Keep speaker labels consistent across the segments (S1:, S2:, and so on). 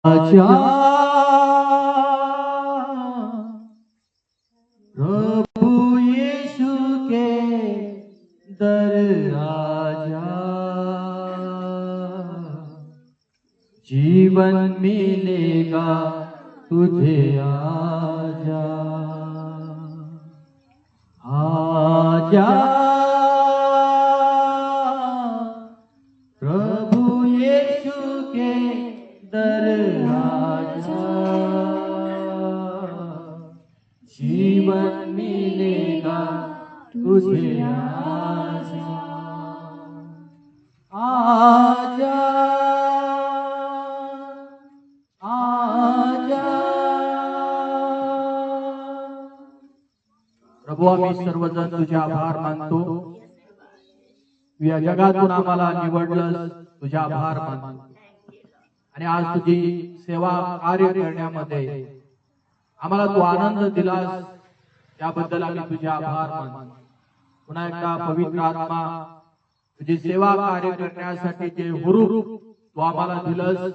S1: आजा प्रभु यीशु के दर आजा, जीवन मिलेगा तुझे आजा। आजा प्रभु यीशु के दर आजा, जीवन मिलेगा तुझे आजा। आजा आजा। प्रभू आम्ही सर्वजण तुझे आभार मानतो, या जगातून आम्हाला निवडलं, तुझे आभार मानतो। आणि आज तुझी सेवा कार्य करण्यामध्ये आम्हाला तू आनंद दिलास, त्याबद्दल आम्ही तुझे आभार मानतो। पुन्हा एकदा पवित्र आत्मा तुझी सेवा कार्य करण्यासाठी जे हुरूप तू आम्हाला दिलंस,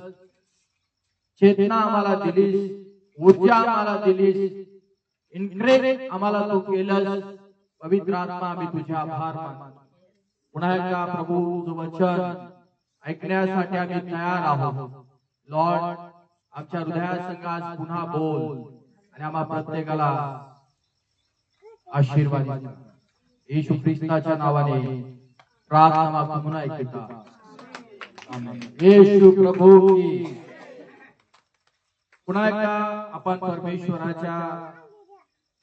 S1: चेतना आम्हाला दिलीस, ऊर्जा आम्हाला दिलीस, इनक्रेज आम्हाला तू केलंस, पवित्र आत्मा आम्ही तुझे आभार मानतो। पुन्हा एकदा प्रभू तुझं वचन ऐकण्यासाठी आम्ही तयार आहोत। लॉर्ड, आमच्या हृदयासंग आज पुन्हा बोल आणि आम्हा प्रत्येकाला आशीर्वाद दे। येशू ख्रिस्ताच्या नावाने प्रार्थना मागतो, पुन्हा ऐकता आमेन। येशू प्रभू की। पुन्हा एकदा आपण परमेश्वराच्या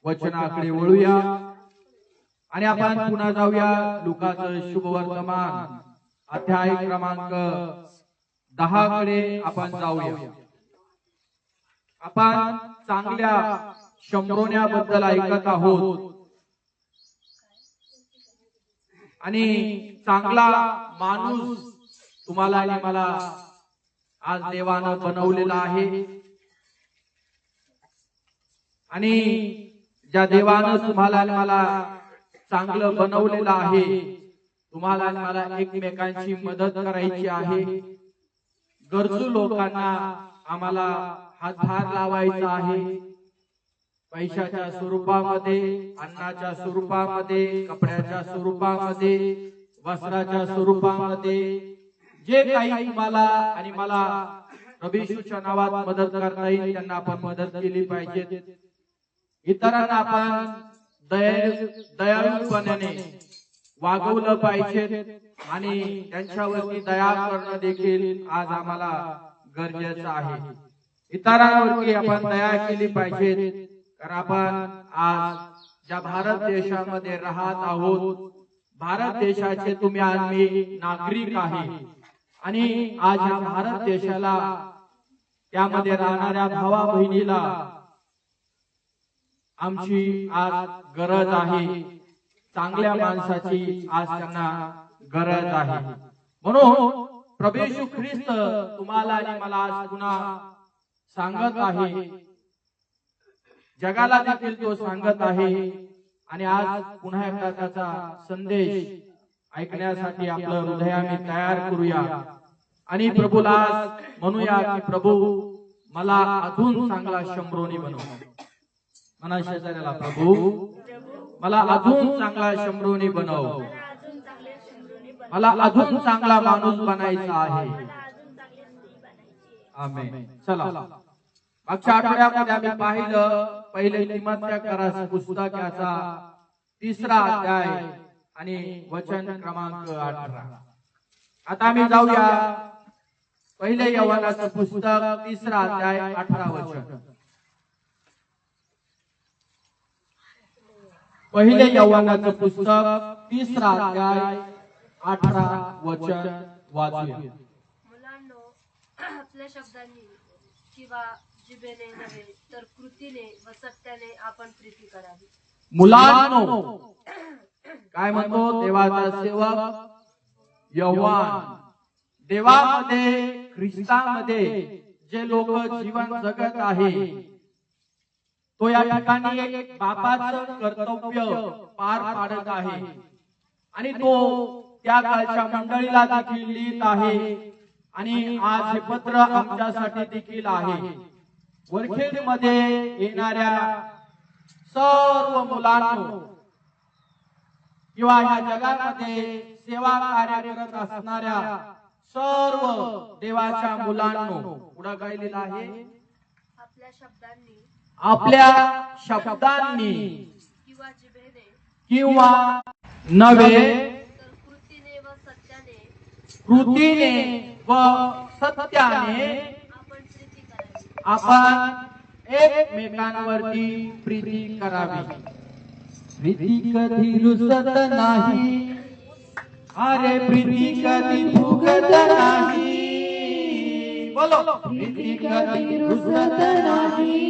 S1: वचनाकडे वळूया आणि आपण पुन्हा जाऊया लुकाचं शुभवर्तमान अध्याय क्रमांक 10 कडे आपण जाऊया। आपण चांगल्या शंभरोण्याबद्दल ऐकत आहोत आणि चांगला माणूस तुम्हाला आणि मला आज देवानं बनवलेला आहे। आणि ज्या देवानं तुम्हाला आणि मला चांगलं बनवलेलं आहे, तुम्हाला आणि मला एकमेकांची मदत करायची आहे। गरजू लोकांना आम्हाला हातभार लावायचा आहे, पैशाच्या स्वरूपामध्ये, अन्नाच्या स्वरूपामध्ये, कपड्याच्या स्वरूपामध्ये, वस्त्राच्या स्वरूपामध्ये, जे काही तुम्हाला आणि मला प्रभू येशूच्या नावात मदत करता येईल त्यांना आपण मदत केली पाहिजे। इतरांना आपण दयाळूपणाने वागवलं पाहिजे आणि त्यांच्यावरती दया करणं देखील आज आम्हाला गरजेचं आहे। इतरांवरती आपण दया केली पाहिजे, कारण आपण आज ज्या भारत देशामध्ये राहत आहोत, भारत देशाचे तुम्ही आम्ही नागरिक आहे आणि आज या भारत देशाला, त्यामध्ये राहणाऱ्या भावा बहिणीला आमची आज गरज आहे। चांगल्या माणसाची आज त्यांना गरज आहे। म्हणून प्रभू येशू ख्रिस्त तुम्हाला आणि मला आज पुन्हा सांगत आहे, जगाला देखील तो सांगत आहे। आणि आज पुन्हा एकदा त्याचा संदेश ऐकण्यासाठी आपलं हृदय आम्ही तयार करूया आणि प्रभूला म्हणूया की प्रभू मला अजून चांगला शंभरोनी बनव। म्हणा शेजाऱ्याला, प्रभू मला अजून चांगला शंभरोनी बनव, मला अजून चांगला माणूस बनायचा आहे। आमेन। चला, मागच्या आठवड्यामध्ये आम्ही पाहिलं पहिले तिमोथेयकाराचं पुस्तक याचा 3रा अध्याय आणि वचन क्रमांक 18। आता आम्ही जाऊया पहिले योहानाचं पुस्तक 3रा अध्याय 18 वचन। पहिले योहानाचं पुस्तक 3रा अध्याय 18 वचन वाचूया।
S2: मुलांनो, आपल्या शब्दांनी किंवा जिभेने नव्हे तर कृतीने व सत्याने आपण प्रीती करावी।
S1: मुलांनो, काय म्हणतो देवाचा सेवक योहान, देवामध्ये ख्रिस्तामध्ये जे लोक जीवन जगत आहे, तो या ठिकाणी एक बापाचं कर्तव्य पार पाडत आहे आणि तो त्या काळच्या मंडळीला देखील लिहित आहे आणि आज हे पत्र आमच्यासाठी देखील आहे. वरखेडमध्ये येणाऱ्या सर्व मुलांनो किंवा या जगामध्ये सेवा कार्य करत असणाऱ्या सर्व देवाच्या मुलांनो, पुढे काय लिहिलं आहे? आपल्या शब्दांनी किंवा नव्हे
S2: तर
S1: कृतीने व सत्याने आपण एकमेकांवरती प्रीती करावी. प्रीती कधी रुसत नाही, अरे प्रीती कधी फुगत नाही. बोलो, प्रीती कधी रुसत नाही,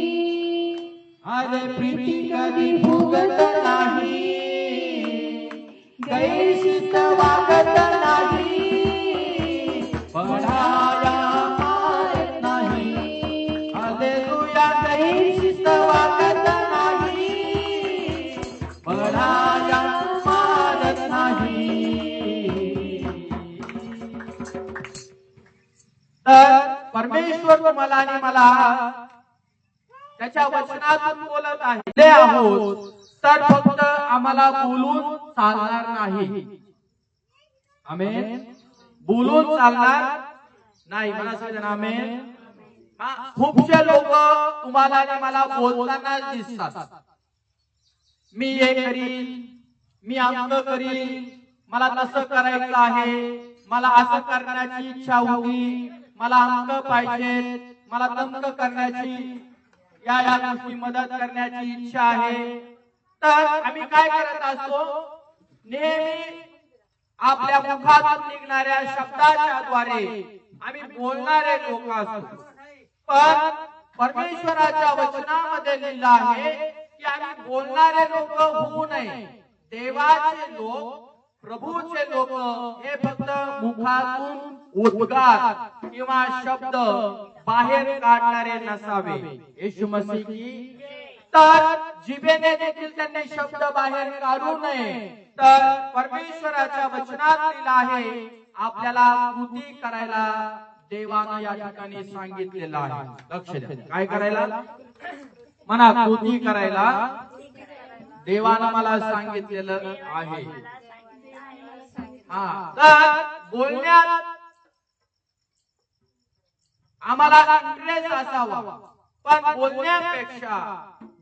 S1: अरे प्रीती कधी फुगत नाही. गैरशिस्त वागत नाही, पडाया मारत नाही. हालेलुया, गैरशिस्त वागत नाही, पडाया मारत नाही. तर परमेश्वर तुम्हाला आणि मला त्याच्या वचनातून बोलत आहे आहोत, तर फक्त आम्हाला बोलून चालणार नाही. आमेन. बोलून चालणार नाही. मला सांगा आमेन. खूपशे लोक तुम्हाला आणि मला बोलताना दिसतात. मी हे करीन, मी आमचं करीन, मला तसं करायचं आहे, मला असं करण्याची इच्छा होती, मला आमचं पाहिजे, मला तमकं करण्याची या गोष्टी मदत करण्याची इच्छा आहे. तर आम्ही काय करत असतो? नेहमी आपल्या मुखातून निघणाऱ्या शब्दाच्या द्वारे आम्ही बोलणारे लोक असतो. पण परमेश्वराच्या वचनामध्ये लिहिलं आहे की आम्ही बोलणारे लोक होऊ नये. देवाचे लोक, प्रभूचे लोक हे फक्त मुखातून उद्गार किंवा शब्द बाहेर काढणारे नसावे. येशू मसीह की. तर जिभेने देखील त्यांनी शब्द बाहेर काढू नये. तर परमेश्वराच्या वचनात लिहिलं आहे आपल्याला कृती करायला देवानं या ठिकाणी सांगितलेलं आहे. लक्ष द्या, काय करायला? म्हणा, कृती करायला देवानं मला सांगितलेलं आहे. तर बोलण्यात आम्हाला इंटरेस्ट असावा, पण बोलण्यापेक्षा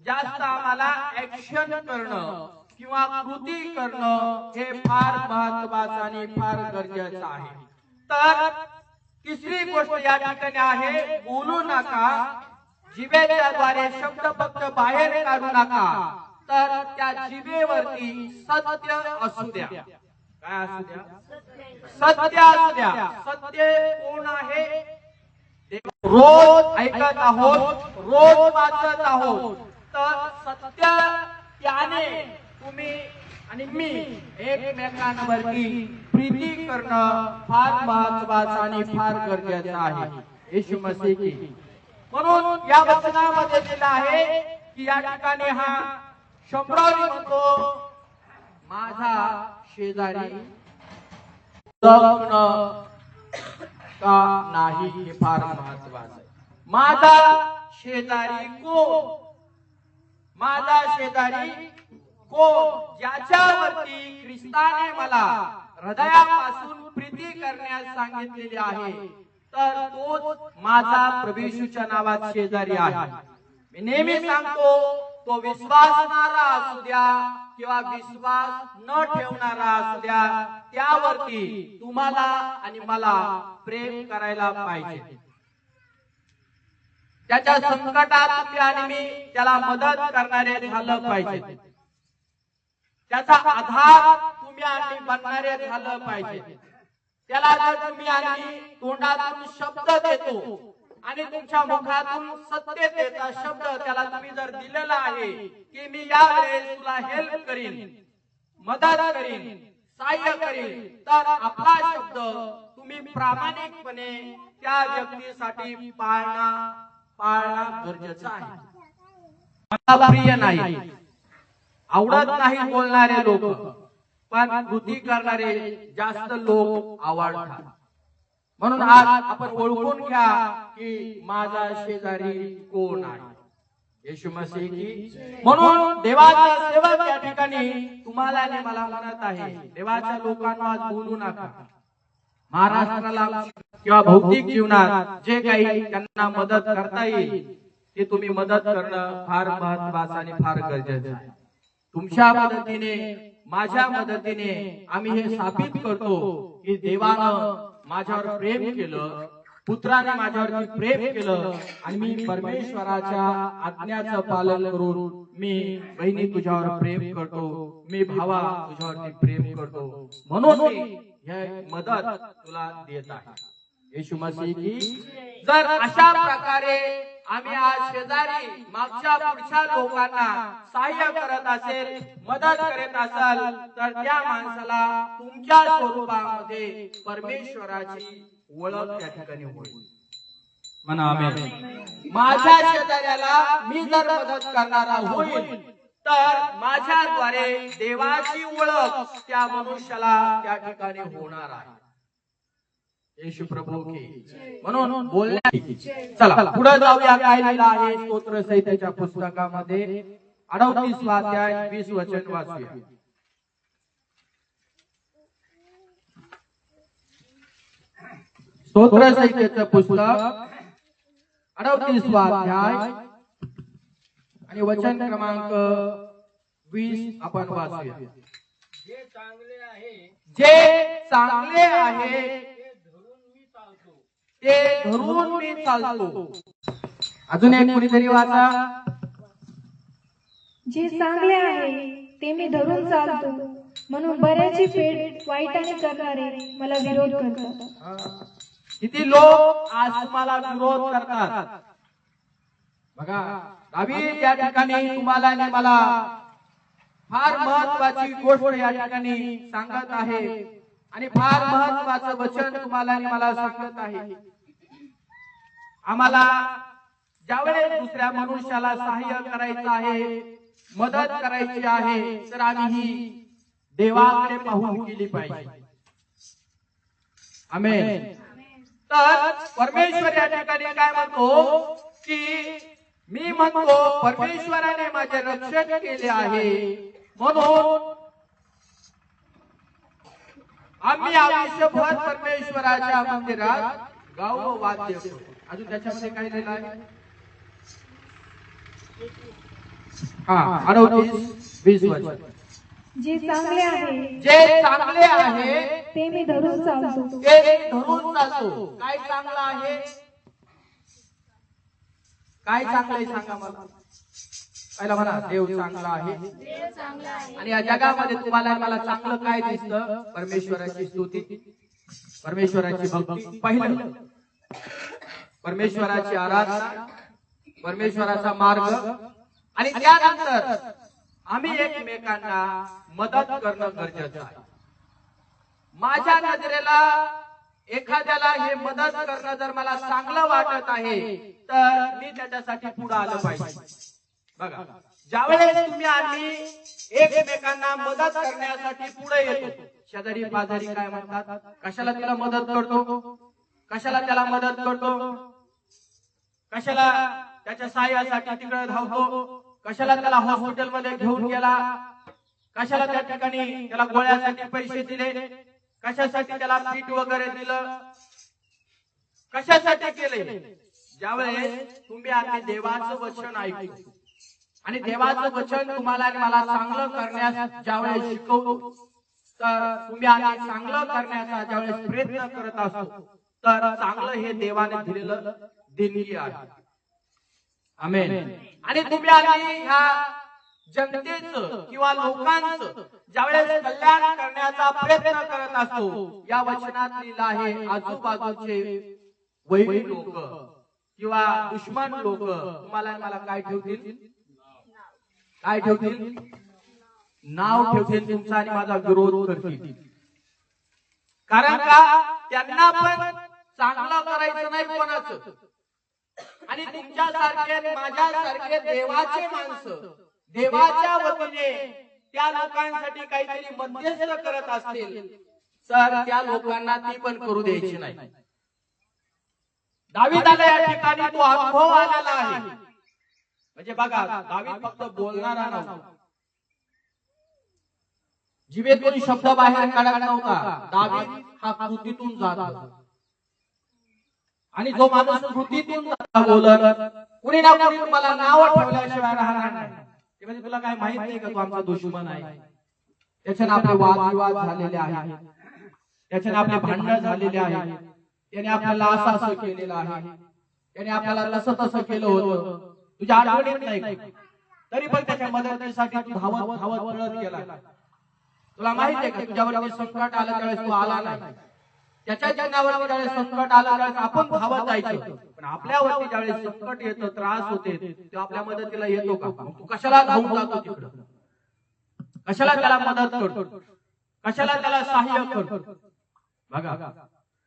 S1: जास्त आम्हाला ऍक्शन करणं किंवा कृती करणं हे फार महत्त्वाचं आणि फार गरजेचं आहे. तर तिसरी गोष्ट या ठिकाणी आहे, बोलू नका. जिभेच्या द्वारे शब्द फक्त बाहेर काढू नका, तर त्या जिभेवरती सत्य असू द्या. काय असू द्या? सत्य असू द्या. सत्य कोण आहे? रोज ऐकत आहोत, रोज वाचत आहोत. तर सत्य त्याने तुम्ही आणि मी एकमेकांवरती प्रीती करणं फार महत्त्वाचं आणि फार गरजेचं आहे. येशू मसीह की. म्हणून या वचनामध्ये दिलं आहे की या ठिकाणी हा शंभरावी म्हणतो, माझा शेजारी का नाही, हे फार महत्त्वाचं आहे. माझा शेजारी कोण? माझा शेजारी कोण? ज्याच्यावरती ख्रिस्ताने मला हृदयापासून प्रीती करण्यास सांगितलेली आहे, तर तोच माझा प्रभू येशूच्या नावात शेजारी आहे. मी नेहमी सांगतो, तो विश्वासणारा असू द्या किंवा विश्वास न ठेवणारा असू द्या, त्यावरती तुम्हाला आणि मला प्रेम करायला पाहिजे. त्याच्या संकटात तुम्ही आणि मी त्याला मदत करणारे झालं पाहिजे. त्याचा आधार तुम्ही आणि बनणारे झालं पाहिजे. त्याला जर तुम्ही आणि तोंडातून शब्द देतो आणि तुमच्या मुखातून सत्यतेचा शब्द त्याला तुम्ही जर दिलेला आहे की मी या वेळेस तुला हेल्प करीन, मदत करीन, सहाय्य करीन, तर आपला शब्द तुम्ही प्रामाणिकपणे त्या व्यक्तीसाठी पाळणं गरजेचं आहे. मला प्रिय नाही, आवडत नाही बोलणारे लोक, पण कृती करणारे जास्त लोक आवडतात. म्हणून आज आपण ओळखून घ्या की माझा शेजारी कोण आहे. येशू मसीह की. म्हणून देवाचा सेवक या ठिकाणी तुम्हाला आणि मला म्हणत आहे, देवाच्या लोकांना आज बोलू नका. महाराष्ट्राला किंवा भौतिक जीवनात जे काही त्यांना मदत करता येईल ते तुम्ही मदत करणं फार महत्त्वाचं आणि फार गरजेचं आहे. तुमच्या मदतीने, माझ्या मदतीने आम्ही हे साबित करतो की देवानं माझ्यावर प्रेम केलं, पुत्राने माझ्यावरती प्रेम केलं आणि मी परमेश्वराच्या आज्ञाचं पालन करून मी बहिणी तुझ्यावर प्रेम करतो, मी भावा तुझ्यावरती प्रेम करतो, म्हणून मी हे मदत तुला देत आहे. येशू मसीह की. जर अशा प्रकारे आम्ही आज शेजारी मागच्या पुढच्या लोकांना सहाय्य करत असेल, मदत करत असाल, तर त्या माणसाला तुमच्या स्वरूपामध्ये परमेश्वराची ओळख त्या ठिकाणी होईल. म्हणा आमेन. माझ्या शेजाऱ्याला मी जर मदत करणारा होईल तर माझ्याद्वारे देवाची ओळख त्या मनुष्याला त्या ठिकाणी होणार आहे. येशू प्रभू की. म्हणून बोलण्या चला पुढे जाऊया. काय लिहिलं आहे स्तोत्र संहितेच्या पुस्तकामध्ये 38 अध्याय 20 वचन वाचूया. स्तोत्र संहितेचं पुस्तक 38 अध्याय आणि वचन क्रमांक 20 आपण वाचूया.
S3: जे चांगले आहे
S1: ते धरून मी चालतो. अजून एक कोणीतरी वाचा.
S4: जे चांगले आहे ते मी धरून चालतो, म्हणून बऱ्याची पेट वाईटाने करणारे मला विरोध करतात.
S1: किती लोक आज तुम्हाला विरोध करतात. बघा, दावीद या ठिकाणी तुम्हाला आणि मला फार महत्वाची गोष्ट या ठिकाणी सांगत आहे आणि फार महत्वाचं वचन तुम्हाला आणि मला सांगत आहे. आम्हाला ज्यावेळेस दुसऱ्या मनुष्याला सहाय्य करायचं आहे, मदत करायची आहे, तर आम्ही ही देवाकडे पाहून केली पाहिजे. आमेन. तर परमेश्वर या ठिकाणी काय म्हणतो की मी म्हणतो परमेश्वराने माझे रक्षण केले आहे, म्हणून आम्ही आयुष्यभर परमेश्वराच्या मंदिरात गाव वाद्य करू. अजून त्याच्यामध्ये काय लिहिलं आहे? 38:20 वचन.
S4: जे चांगले आहे ते मी धरून चालतो.
S1: काय चांगलं आहे? काय चांगलं आहे सांगा मला. पहिला म्हणा देव चांगला आहे. आणि या जगामध्ये तुम्हाला मला चांगलं काय दिसतं? परमेश्वराची स्तुती, परमेश्वराची भक्ती, पहिलं परमेश्वराची आराधना, परमेश्वराचा मार्ग, आणि त्यानंतर आम्ही एकमेकांना मदत करणं गरजेचं आहे. माझ्या नजरेला एखाद्याला हे मदत करणं जर मला चांगलं वाटत आहे तर मी त्याच्यासाठी पुढे आलं पाहिजे. बघा, ज्यावेळेस तुम्ही आम्ही एकमेकांना मदत करण्यासाठी पुढे येतो, शेजारी पाजारी काय म्हणतात, कशाला त्याला मदत करतो, कशाला त्याला मदत करतो, कशाला त्याच्या सहाय्यासाठी तिकडे धावतो, कशाला त्याला हॉस्पिटल मध्ये घेऊन गेला, कशाला त्या ठिकाणी त्याला गोळ्यासाठी पैसे दिले, कशासाठी त्याला पीठ वगैरे दिलं, कशासाठी केले. ज्यावेळेस तुम्ही आम्ही देवाचं वचन ऐकतो आणि देवाचं वचन तुम्हाला आणि मला चांगलं करण्यास ज्यावेळेस शिकवतो, तर तुम्ही आम्ही चांगलं करण्याचा ज्यावेळेस प्रयत्न करत असतो, तर चांगलं हे देवाने दिलेलं देणगी आहे. आमेन. आणि तुम्ही आम्ही ह्या जनतेचं किंवा लोकांचं ज्यावेळेस कल्याण करण्याचा प्रयत्न करत असतो, या वचनात लिहिलं आहे आजूबाजूचे वैरी लोक किंवा दुश्मन लोक तुम्हाला मला काय ठेवतील? काय ठेवतील? नाव ठेवतील. तुमचा आणि माझा विरोध करतील. कारण का त्यांना पण चांगलं करायचं नाही कोणाचं. आणि तुमच्यासारखे माझ्यासारखे देवाचे माणसं देवाच्या वतीने त्या लोकांसाठी काहीतरी मध्यस्थ करत असतील तर त्या लोकांना ती पण करू द्यायची नाही. दाविदाला या ठिकाणी तो अनुभव आलेला आहे. म्हणजे बघा, दावीद फक्त बोलणारा नव्हता, जिभेतून शब्द बाहेर काढत नव्हता. दावीद हा कृतीतून जात होता. आणि जो माणूस कृतीतून बोलत, कुणी ना कुणी तुम्हाला नाव ठेवल्याशिवाय राहणार नाही. ते म्हणजे तुला काय माहित नाही का, तो आमचा दुश्मन आहे. त्याच्याने आपले वादविवाद झालेले आहेत, त्याच्याने आपले भांडण झालेले आहेत, त्याने आपल्याला असं केलेलं आहे, त्याने आपल्याला तसं केलं होतं, तुझ्या आठवणीत नाही, तरी पण त्याच्या मदतीसाठी तू धावत धावत पळत गेला. तुला माहित आहे का, तुझ्यावरती संकट आलं त्यावेळेस तू आला नाही. त्याच्या जीवनावर ज्यावेळेस संकट आलं त्यावेळेस आपण धावत जायचं, पण आपल्यावरती ज्यावेळेस संकट येतं, त्रास होते, तेव्हा आपल्या मदतीला येतो का? तू कशाला धावून जातो तिकडं? कशाला त्याला मदत करतो? कशाला त्याला सहाय्य करतो? बघा,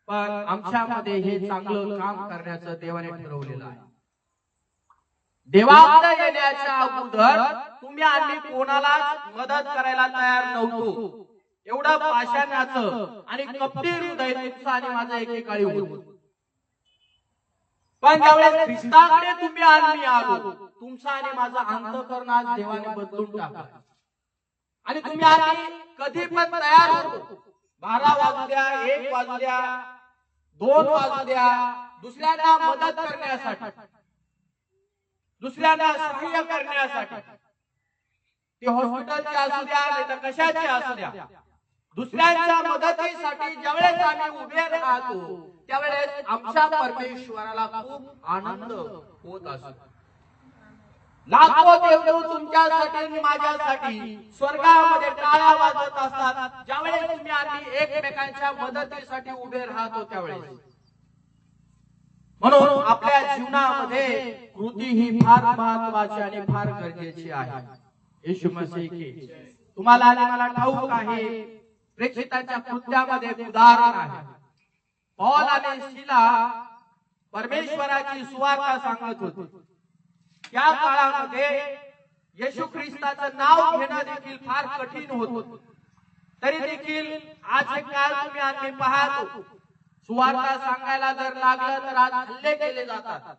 S1: पण आमच्यामध्ये हे चांगलं काम करण्याचं देवाने ठरवलेलं आहे. देवाकडे येण्याच्या अगोदर तुम्ही आम्ही कोणालाच मदत करायला तयार नव्हतो. एवढं पाषाणाचं आणि कपटी हृदय तुमचं आणि माझं एकेकाळी होतं. पण ज्यावेळेस ख्रिस्ताकडे तुम्ही आम्ही आलो, तुमचा आणि माझा अंतःकरण आज देवाने बदलून टाकला. आणि तुम्ही आम्ही कधी पण तयार होतो. 12 वाजू द्या, 1 वाजू द्या, 2 वाजू द्या, दुसऱ्यांना मदत करण्यासाठी, दुसऱ्यांना सहाय्य करण्यासाठी. ते हॉस्पिटलचे असू द्या नाही तर कशाचे असू द्या, दुसऱ्यांच्या मदतीसाठी ज्यावेळेस आम्ही उभे राहतो त्यावेळेस आमच्या परमेश्वराला खूप आनंद होत असतो. लाखो देवदेव तुमच्यासाठी आणि माझ्यासाठी स्वर्गामध्ये टाळ्या वाजवत असतात ज्यावेळेस तुम्ही आम्ही एकमेकांच्या मदतीसाठी उभे राहतो त्यावेळेस. म्हणून आपल्या जीवनामध्ये कृती ही फार महत्वाची आणि फार गरजेची आहे. येशू मसीह की तुम्हाला आणि मला ठाऊक आहे, प्रेषितांच्या कृत्यामध्ये उदाहरण आहे. पौल आणि सिला परमेश्वराची सुवार्ता सांगत होते. त्या काळामध्ये येशू ख्रिस्ताचं नाव घेणं देखील फार कठीण होतं. तरी देखील आजचे काळ तुम्ही आम्ही पाहतो, सुवार्ता सांगायला जर लागलं तर आज हल्ले केले जातात,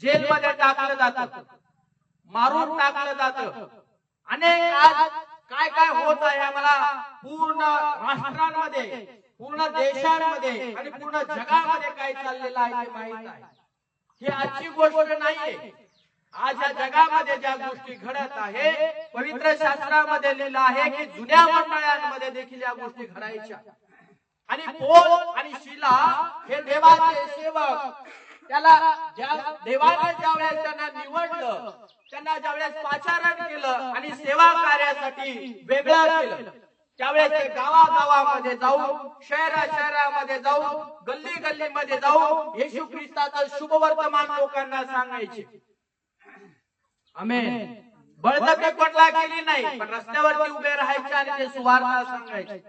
S1: जेलमध्ये टाकलं जातं, मारून टाकलं जातं. अनेक आज काय काय होत आहे आम्हाला पूर्ण राष्ट्रांमध्ये, पूर्ण देशांमध्ये आणि पूर्ण जगामध्ये काय चाललेलं आहे ते माहित आहे. ही आजची गोष्ट नाहीये. आज या जगामध्ये ज्या गोष्टी घडत आहे, पवित्र शास्त्रामध्ये लिहिलं आहे की जुन्या मंडळांमध्ये देखील या गोष्टी घडायच्या. आणि पौल आणि सिला हे देवाचे सेवक, त्याला देवाने ज्यावेळेस त्यांना निवडलं, त्यांना ज्यावेळेस पाचारण केलं आणि सेवा कार्यासाठी वेगळं केलं, त्यावेळेस ते गावागावामध्ये जाऊन, शहरामध्ये जाऊन, गल्ली गल्लीमध्ये जाऊन येशू ख्रिस्ताचं शुभवर्तमान लोकांना सांगायचे. आमेन. बळजबरी कोणाला केली नाही, पण रस्त्यावरती उभे राहायचे आणि ते सुवार्ता सांगायचे.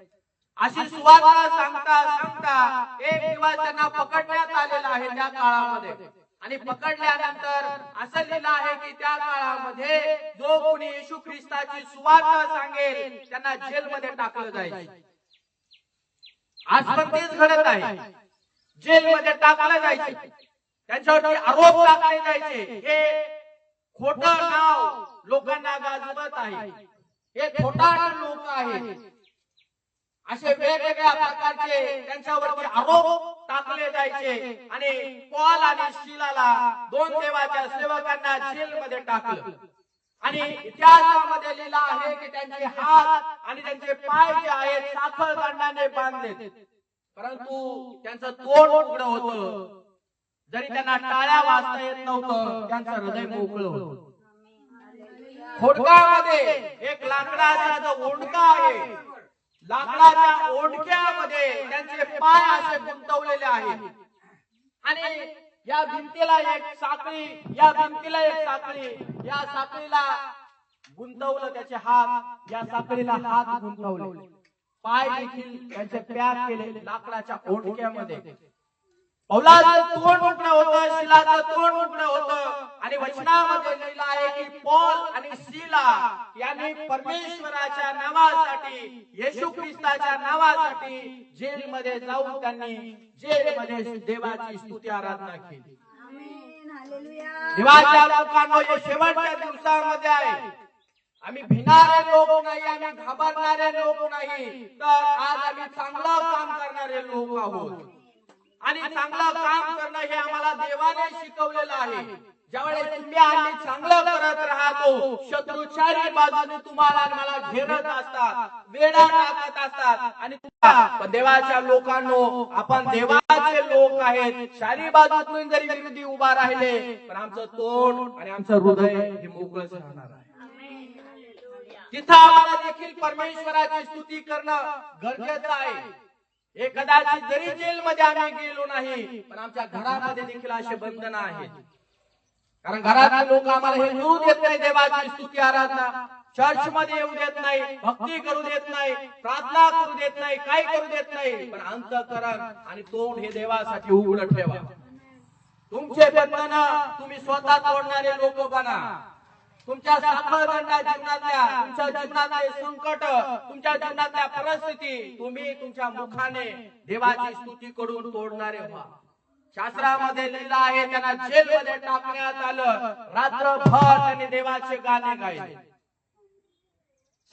S1: अशी सुवार्ता सांगता सांगता एक दिवस त्यांना पकडण्यात आलेला आहे त्या काळामध्ये. आणि पकडल्यानंतर असं लिहिलं आहे की त्या काळामध्ये जो कोणी येशू ख्रिस्ताची सुवार्ता सांगेल त्यांना जेलमध्ये टाकलं जाईल. आज पण तेच घडत आहे, जेलमध्ये टाकलं जायचे, त्यांच्यावरती आरोप टाकले जायचे. हे खोटं नाव लोकांना गाजवत आहे, हे खोटा लोक आहेत. असे वेगवेगळ्या प्रकारचे त्यांच्यावरती आरोप टाकले जायचे. आणि पौल आणि सिलाला, दोन देवाच्या सेवकांना जेलमध्ये टाकलं. आणि इतिहासामध्ये लिहिलं आहे की त्यांचे हात आणि त्यांचे पाय जे आहेत साखळदंडाने बांधले, परंतु त्यांचं तोंड उघडं होतं. जरी त्यांना टाळ्या वाजता येत नव्हतं, त्यांचं हृदय मोकळं होतं. खोडकामध्ये एक लाकडाचा जो ओंडका आहे, लाकडाच्या ओंडक्यामध्ये त्यांचे पाय असे गुंतवलेले आहेत. आणि या भिंतीला एक साखळी, या भिंतीला एक साखळी, या साखळीला गुंतवलं त्याचे हात, या साखळीला हात गुंतवले, पाय देखील त्यांचे पॅक केले लाकडाच्या ओंडक्यामध्ये. पौलाचं तोंड उघडं होतं, शिलाचं तोंड उघडं होतं आणि वचनामध्ये लिहिलं आहे की पौल आणि शिला यांनी परमेश्वराच्या नावासाठी, येशू ख्रिस्ताच्या नावासाठी जेलमध्ये जाऊन त्यांनी जेलमध्ये देवाची स्तुती आराधना केली. देवाच्या लोकांनो, हे शेवटच्या दिवसामध्ये आहे. आम्ही भिणारे लोक नाही, आम्ही घाबरणारे लोक नाही, तर आज आम्ही चांगलं काम करणारे लोक आहोत. आणि चांगलं काम करणं हे आम्हाला देवाने शिकवलेलं आहे. ज्यावेळेस तुम्ही आम्ही चांगलं करत राहतो, शत्रू चारी बाजूने तुम्हाला आणि मला घेरत असतात, वेढा टाकत असतात. आणि पण देवाच्या लोकांनो, आपण देवाचे लोक आहेत. चारी बाजूतून जरी विरोधी उभा राहिले, पण आमचं तोंड आणि आमचं हृदय हे मोकळंच राहणार आहे. तिथं आम्हाला देखील परमेश्वराची स्तुती करणं गरजेचं आहे. हे कदाचित जरी जेलमध्ये आम्ही गेलो नाही, पण आमच्या घरामध्ये देखील असे बंधन आहेत. कारण घरातले लोक आम्हाला हे करू देत नाही, देवाची स्तुती आराधना चर्च मध्ये येऊ देत नाही, भक्ती करू देत नाही, प्रार्थना करू देत नाही, काही करू देत नाही. पण अंतःकरण आणि तोंड हे देवासाठी उघडं ठेवा. तुमचे बंधन तुम्ही स्वतः तोडणारे लोक बना. तुमच्या साखळदंडा जीवनातल्या, तुमच्या जीवनातले संकट, तुमच्या जीवनातल्या परिस्थिती तुम्ही तुमच्या मुखाने देवाची स्तुती करून तोडणारे व्हा. शास्त्रामध्ये लिहिलं आहे, त्यांना जेलमध्ये टाकण्यात आलं, रात्रभर त्यांनी देवाचे गाणे गायले.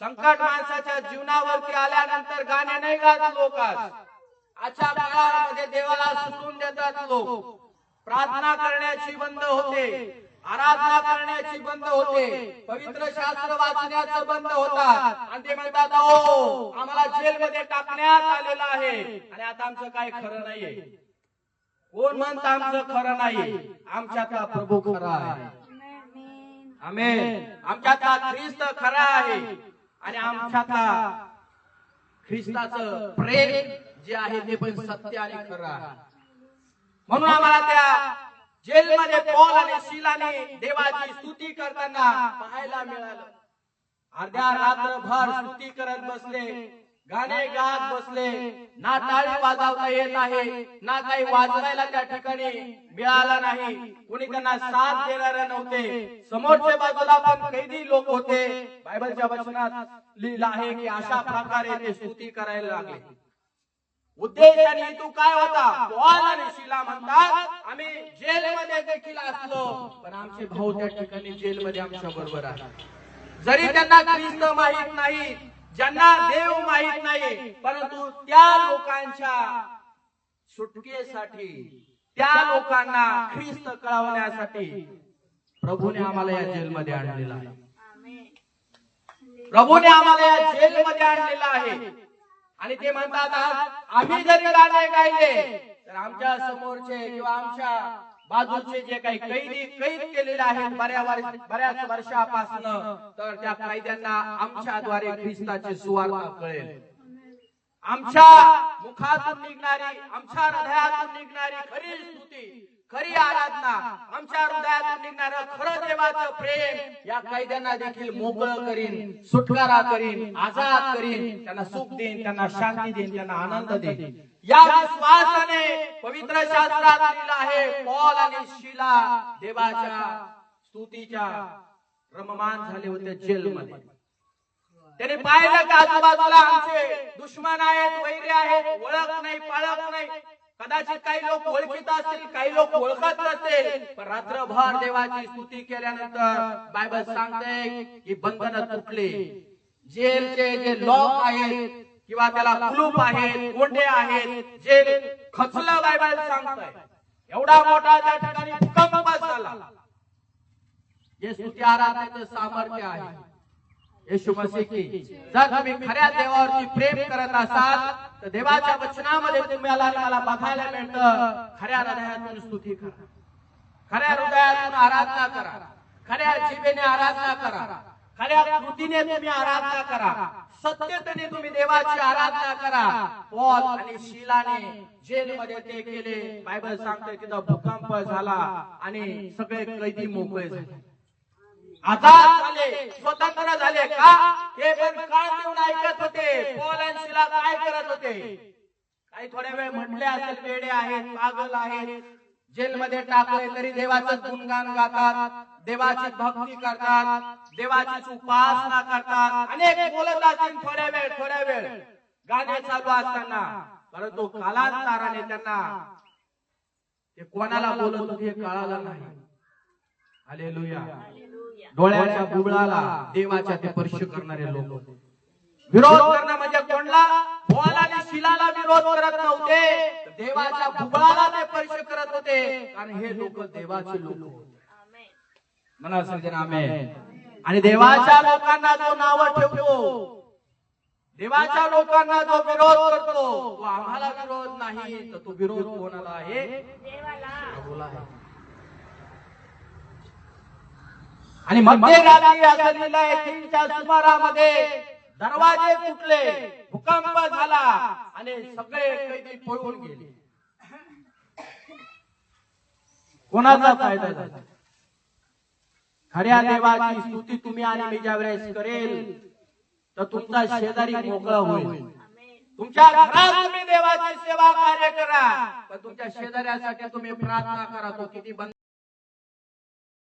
S1: संकट माणसाच्या जीवनावरती आल्यानंतर गाणे नाही गात लोक. आजच्या काळामध्ये देवाला सोडून देतात लोक. प्रार्थना करण्याची बंद होते, आराधना करण्याची बंद होते, पवित्र शास्त्र वाचण्याचं बंद होतात. आणि ते म्हणतात, हो आम्हाला जेलमध्ये टाकण्यात आलेलं आहे आणि आता आमचं काय खरं नाहीये. कोण म्हणतं आमचं खरं नाही? आमच्यातला प्रभू खरा आहे. आमेन. आमच्यातला ख्रिस्त खरा आहे आणि आमच्यातला ख्रिस्ताचं प्रेम जे आहे ते पण सत्य आणि खरं आहे. म्हणून आम्हाला त्या जेलमध्ये पौल आणि शिलाने देवाची स्तुती करताना पाहायला मिळालं. अर्ध्या रात्रभर स्तुती करत बसले, गाणे गात बसले. ना टाळी वाजवता येत आहे, ना काही वाजवायला त्या ठिकाणी मिळालं नाही. कुणी त्यांना साथ देणारे नव्हते. समोरच्या बाजूला पण कैदी लोक होते. बायबलच्या वचनात लिहिलं आहे की अशा प्रकारे ते स्तुती करायला लागले. उद्देश आणि हेतू काय होता? पौल आणि शिला म्हणतात, आम्ही जेलमध्ये देखील असलो, पण आमचे भाऊ त्या ठिकाणी जेलमध्ये आमच्या बरोबर आहेत. जरी त्यांना ख्रिस्त माहित नाही, ज्यांना देव माहित नाही, परंतु त्या लोकांच्या सुटकेसाठी, त्या लोकांना ख्रिस्त कळवण्यासाठी प्रभूने आम्हाला या जेलमध्ये आणलेला आहे. प्रभूने आम्हाला या जेलमध्ये आणलेला आहे. आणि ते म्हणतात, आम्ही जरी गाणे गायले तर आमच्या समोरचे किंवा आमच्या बाजूचे जे काही कैद केलेले आहेत बऱ्याच वर्षापासून, तर त्या कैद्यांना आमच्याद्वारे ख्रिस्ताची सुवार्ता कळेल. आमच्या मुखातून निघणारी, आमच्या हृदयातून निघणारी खरी स्तुती, खरी आराधना, आमच्या हृदयातून निघणारं खरं देवाचं प्रेम या कैद्यांना देखील मोकळं करीन, सुटकारा करीन, आजाद करीन, त्यांना सुख देईन, त्यांना शांती देईन, त्यांना आनंद देईन. या विश्वासाने पवित्र शास्त्रात लिहिलं आहे, पौल आणि शिला देवाच्या स्तुतीच्या रममान झाले होते जेलमध्ये. त्याने पाहिलं की आजूबाजूला आमचे दुश्मन आहेत, वैरी आहेत, ओळख नाही, पाळख नाही. कदाचित काही लोक ओळखीत असतील, काही लोक ओळखत नसतील, पण रात्रभर देवाची स्तुती केल्यानंतर बायबल सांगते की बंधन तुटले. जेलचे जे लॉक आहेत किंवा त्याला कुलूप आहेत, कोंडे आहेत, जेल खचलं. बायबल सांगतंय एवढा मोठा त्या ठिकाणी भूकंप झाला. हे स्तुती आराधनेचं सामर्थ्य आहे येशू मसीह की. जर तुम्ही खऱ्या देवावरती प्रेम करत असाल तर देवाच्या वचनामध्ये तुम्हाला मला बघायला मिळतं, खऱ्या हृदयातून स्तुती करा, खऱ्या हृदयातून आराधना करा, खऱ्या जिभेने आराधना करा, खऱ्या कृतीने तुम्ही आराधना करा, सत्यतेने तुम्ही देवाची आराधना करा. पौल आणि शिलाने जेलमध्ये ते केले. बायबल सांगते तिथं भूकंप झाला आणि सगळे कैदी मोकळे झाले, आजाद झाले, स्वतंत्र झाले. का? ते पण कान देऊन ऐकत होते पौल आणि शिला काय करत होते. काही थोड्या वेळ म्हटले असेल वेडे आहेत, पागल आहेत, जेलमध्ये टाकले तरी देवाचं गुणगान गातात, देवाची भक्ती करतात, देवाची उपासना करतात, अनेक बोलत असतील थोड्या वेळ गाणे चालू असताना, परंतु कालांतराने त्यांना ते कोणाला बोलत होते कळालं नाही. हालेलुया. डोळ्याच्या बुबळाला देवाच्या ते स्पर्श करणारे लोक होते. विरोध करणं म्हणजे कोणला? बोल आणि शिलाला विरोध करत नव्हते, तर देवाच्या बुबळाला ते स्पर्श करत होते, कारण हे लोक देवाचे लोक होते. म्हणा सगळे आमेन. आणि देवाच्या लोकांना जो नाव ठेवतो, देवाच्या लोकांना जो विरोध करतो, तो आम्हाला विरोध नाही, तर तो विरोध कोणाला आहे? देवाला आहे. आणि मध्यरात्री असं लिहिलंय, 3च्या सुमारामध्ये दरवाजे तुटले, भूकंप झाला आणि सगळे कैदी पळून गेले. कोणाचा फायदा झाला? खऱ्या देवाची स्तुती तुम्ही आणि मी ज्यावेळेस करेल, तर तुमचा शेजारी मोकळा होईल. तुमच्या घरात तुम्ही देवाची सेवा कार्य करा, पण तुमच्या शेजाऱ्यासाठी तुम्ही प्रार्थना करा. तो किती